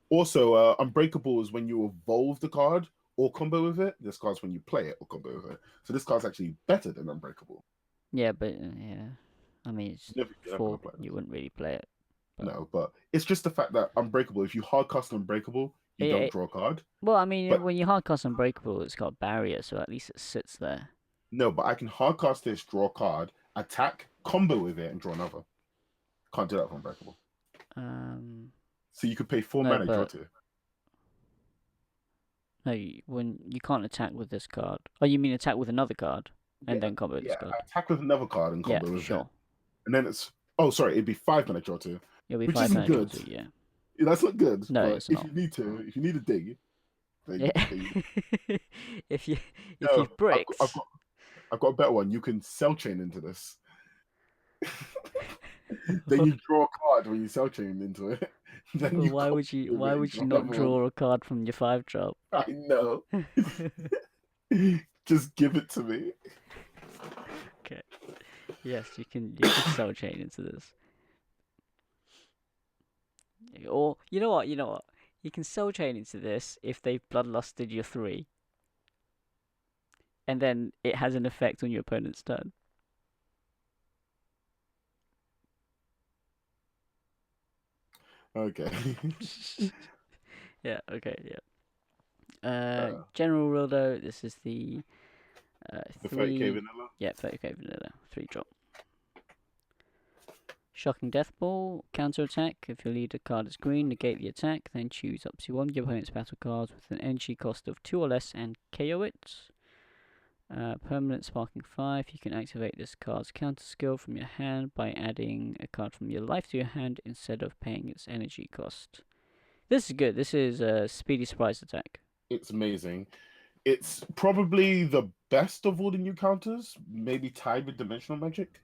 Also, unbreakable is when you evolve the card or combo with it. This card's when you play it or combo with it. So this card's actually better than unbreakable. Yeah, but yeah, I mean, it's You're never for gonna play this. you wouldn't really play it. But... No, but it's just the fact that unbreakable. If you hard cast unbreakable, you don't draw a card. Well, I mean, But- when you hardcast Unbreakable, it's got barrier, so at least it sits there. No, but I can hard cast this, draw a card, attack, combo with it, and draw another. Can't do that for unbreakable. So you could pay 4 No, mana, draw but- 2. No, when you can't attack with this card. Oh, you mean attack with another card and Yeah, then combo with this Yeah, card? attack with another card and Yeah, combo with sure. it. And then it's it'd be 5 mana, draw 2. It'll be Which 5 isn't mana draw good. 2, yeah. Yeah, that's not good. No, but it's if not. you need a dig, then Yeah. if you No, bricks, I've got a better one. You can cell chain into this. Then you draw a card when you cell chain into it. Then well, you why combo would you with it and not another one. draw a card from your 5-drop? I know. Just give it to me. Okay. Yes, you can cell chain into this. Or you know what? You can cell chain into this if they've bloodlusted your 3. And then it has an effect on your opponent's turn. Okay. Yeah, okay, yeah. General rule though, this is the The 3 30k vanilla. Yeah, 30k vanilla, 3-drop. Shocking Death Ball, counter attack. If your leader card is green, negate the attack, then choose up to one of your opponent's battle cards with an energy cost of 2 or less and KO it. Permanent Sparking 5. You can activate this card's counter skill from your hand by adding a card from your life to your hand instead of paying its energy cost. This is good. This is a speedy surprise attack. It's amazing. It's probably the best of all the new counters, maybe tied with Dimensional Magic.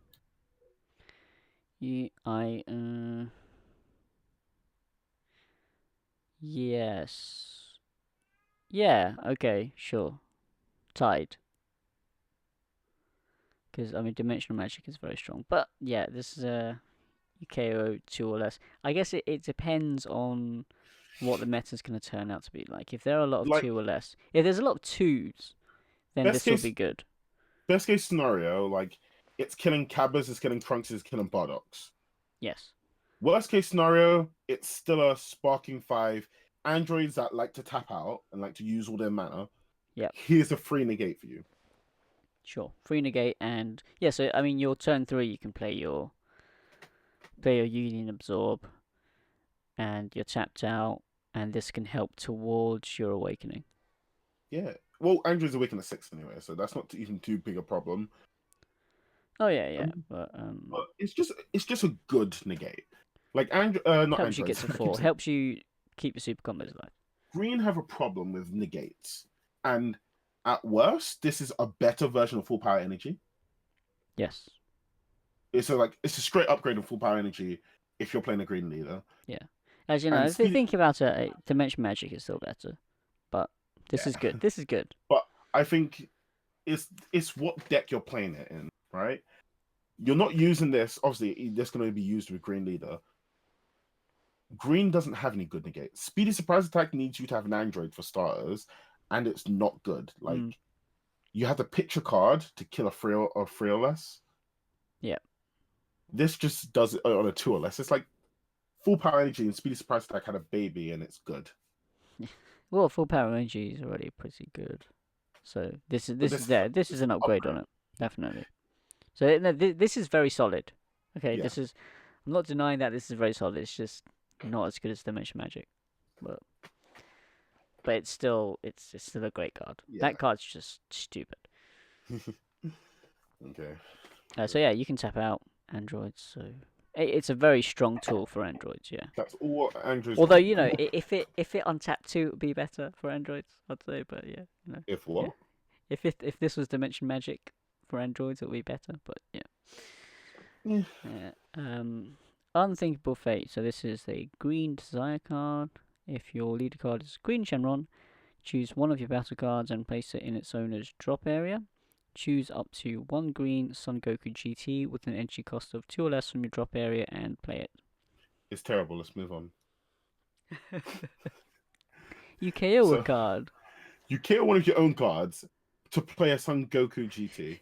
Yes. Yeah, okay, sure. Tied. Because, I mean, Dimensional Magic is very strong. But, yeah, this is a KO 2 or less. I guess it depends on what the meta's going to turn out to be like. If there are a lot of 2 or less, if there's a lot of 2s, then this will be good. Best case scenario, like, it's killing Cabas, it's killing Trunks, it's killing Bardocks. Yes. Worst case scenario, it's still a Sparking 5. Androids that like to tap out and like to use all their mana. Yeah. Here's a free negate for you. Sure. Free negate and yeah. So I mean, your turn 3, you can play your Union Absorb, and you're tapped out, and this can help towards your awakening. Yeah. Well, Andrew's awake in a 6 anyway, so that's not even too big a problem. Oh yeah, yeah. Um, But but it's just a good negate. Like Andrew, not helps you get androids. to I keep 4. saying Helps you keep your super combos alive. Green have a problem with negates, and at worst, this is a better version of full power energy. Yes. It's a straight upgrade of full power energy if you're playing a green leader. Yeah. As you know, And if you speed, think about it, Dimension Magic is still better. But this is yeah, good. This is good. but I think it's what deck you're playing it in, right? You're not using this. Obviously, this can only be used with green leader. Green doesn't have any good negates. Speedy surprise attack needs you to have an android for starters, and it's not good. Like Mm. you have to pitch a card to kill a free or less. Yeah. This just does it on a 2 or less. It's like full power energy and speedy surprise attack had a baby, and it's good. Well, full power energy is already pretty good. So this is But this is there. This is an upgrade on upgrade. it, definitely. So no, this is very solid. Okay, Yeah. this is. I'm not denying that this is very solid. It's just not as good as Dimension Magic, but it's still a great card. Yeah. That card's just stupid. Okay. So yeah, you can tap out androids. So it's a very strong tool for androids. Yeah. That's all Andrew's. Although if it untapped too, it would be better for androids. I'd say, but yeah, If yeah. what? If this was Dimension Magic for androids, it would be better. But yeah. Yeah. Yeah. Unthinkable Fate. So this is a green desire card. If your leader card is Green Shenron, choose one of your battle cards and place it in its owner's drop area. Choose up to one green Son Goku GT with an entry cost of 2 or less from your drop area and play it. It's terrible. Let's move on. You KO a So card. you kill one of your own cards to play a Son Goku GT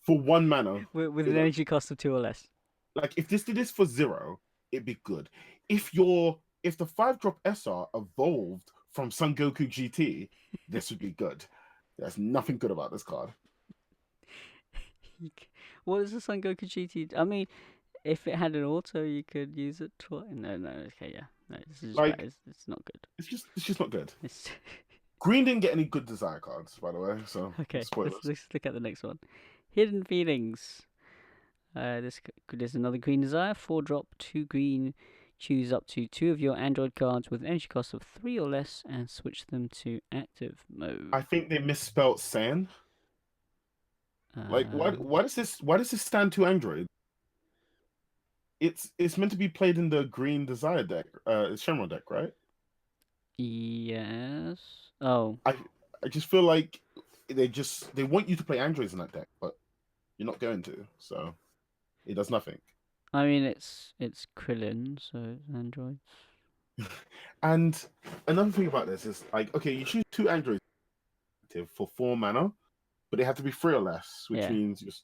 for 1 mana. with You an know, energy cost of 2 or less. like if this did this for 0, it'd be good. If the 5-drop SR evolved from Son Goku GT, this would be good. There's nothing good about this card. What is the Son Goku GT? I mean, if it had an auto, you could use it twice. No, okay, yeah. No, this is Like- bad. It's not good. It's just not good. It's Green didn't get any good desire cards, by the way. So okay. spoilers. Let's look at the next one. Hidden Feelings. There's another green desire. 4-drop, 2 green. Choose up to 2 of your android cards with an energy cost of 3 or less and switch them to active mode. I think they misspelled Saiyan. Like why does this stand to Android? It's meant to be played in the green desire deck, Shenron deck, right? Yes. Oh. I just feel like they want you to play androids in that deck, but you're not going to, so it does nothing. I mean, it's Krillin, so it's androids. And another thing about this is like, okay, you choose 2 androids for 4 mana, but they have to be 3 or less, which Yeah. means just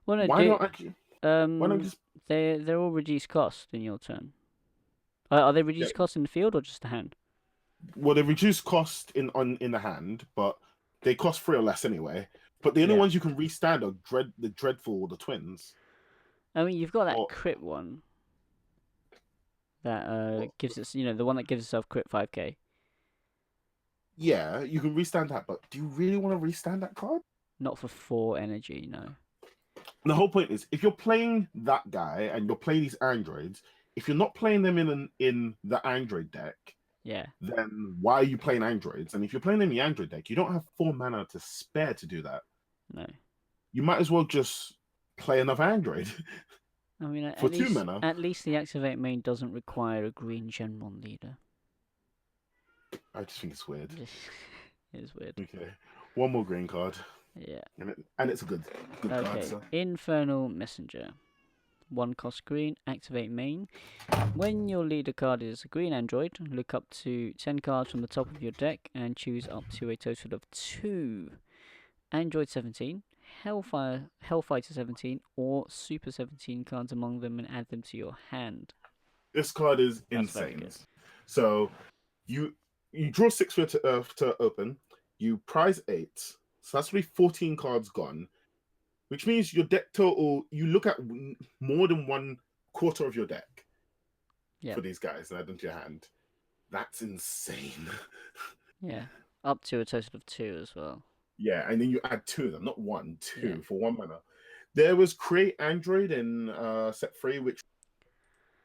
Well, no, why not actually? Why not um, just they're all reduced cost in your turn. Are they reduced Yeah. cost in the field or just the hand? well, they reduce cost in the hand, but they cost 3 or less anyway. But the only Yeah. ones you can restand are the Dreadful or the Twins. I mean, you've got that Or- crit one. That What? gives us, the one that gives itself crit 5k. Yeah, you can restand that, but do you really want to restand that card? Not for 4 energy, no. And the whole point is, if you're playing that guy and you're playing these androids, if you're not playing them in the android deck, Yeah. then why are you playing androids? And if you're playing them in the android deck, you don't have 4 mana to spare to do that. No. You might as well just play another android. I mean, at For 2 least, mana. At least the activate main doesn't require a green Shenron leader. I just think it's weird. It is weird. Okay, one more green card, Yeah. and it's a good card. Okay. So. Infernal Messenger. 1 cost green, activate main. When your leader card is a green android, look up to 10 cards from the top of your deck and choose up to a total of 2 Android 17, Hellfighter 17, or Super 17 cards among them and add them to your hand. This card is That's very insane. good. So you draw 6 to open. You prize 8. So that's really 14 cards gone, which means your deck total, you look at more than 1/4 of your deck for these guys and add them to your hand. That's insane. Yeah. Up to a total of 2 as well. Yeah, and then you add 2 of them, not 1, 2 for 1 mana. There was Create Android in set 3, which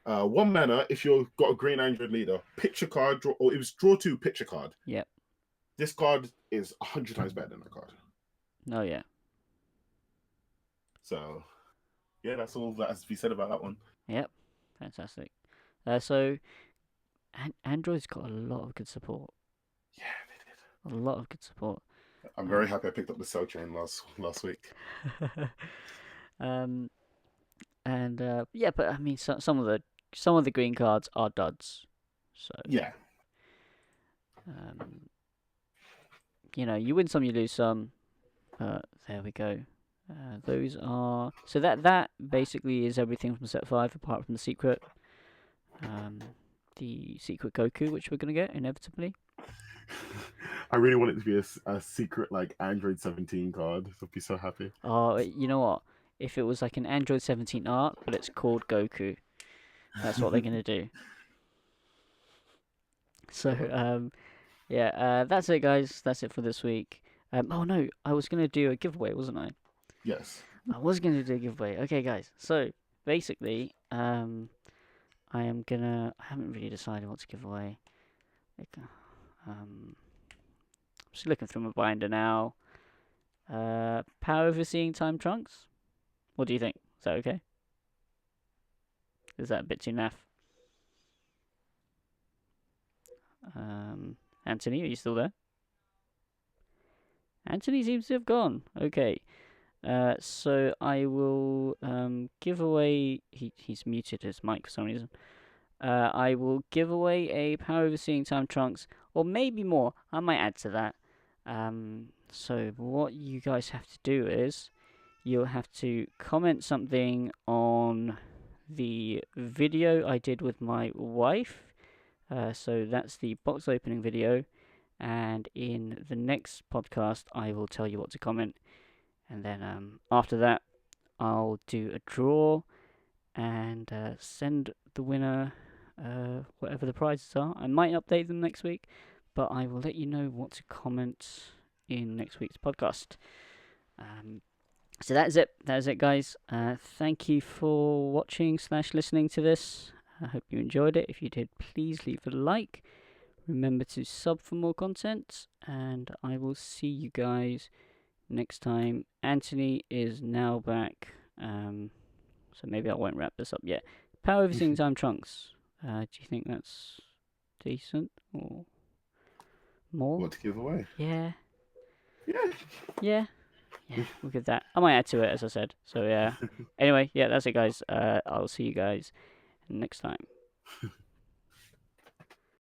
1 mana, if you've got a green Android leader, pitch a card, draw, or it was draw 2, pitch a card. Yep. This card is 100 times better than that card. Oh, yeah. So, yeah, that's all that has to be said about that one. Yep. Fantastic. So, Android's got a lot of good support. Yeah, they did. A lot of good support. I'm very happy I picked up the Cell Chain last week. Yeah, but I mean, some of the green cards are duds. So yeah, you win some, you lose some. There we go. Those are so that basically is everything from set 5, apart from the secret. The secret Goku, which we're gonna get inevitably. I really want it to be a secret like Android 17 card. I'd be so happy. Oh, you know what? If it was like an Android 17 art, but it's called Goku, that's what they're gonna do. So that's it, guys. That's it for this week. Oh no, I was gonna do a giveaway, wasn't I? Yes. I was gonna do a giveaway. Okay, guys. So basically, I haven't really decided what to give away. I'm just looking through my binder now. Power Overseeing Time Trunks. What do you think? Is that okay? Is that a bit too naff? Anthony, are you still there? Anthony seems to have gone. Okay. So I will give away. He's muted his mic for some reason. I will give away a Power Overseeing Time Trunks, or maybe more. I might add to that. So what you guys have to do is you'll have to comment something on the video I did with my wife. So that's the box opening video, and in the next podcast I will tell you what to comment, and then after that I'll do a draw and send the winner whatever the prizes are. I might update them next week, but I will let you know what to comment in next week's podcast. So that is it. That is it, guys. Thank you for watching / listening to this. I hope you enjoyed it. If you did, please leave a like. Remember to sub for more content, and I will see you guys next time. Anthony is now back, so maybe I won't wrap this up yet. Power Overseeing Time Trunks. Do you think that's decent or more? What to give away? Yeah. Yeah. Yeah, we'll give that. I might add to it, as I said. So yeah. Anyway, yeah, that's it, guys. I'll see you guys next time.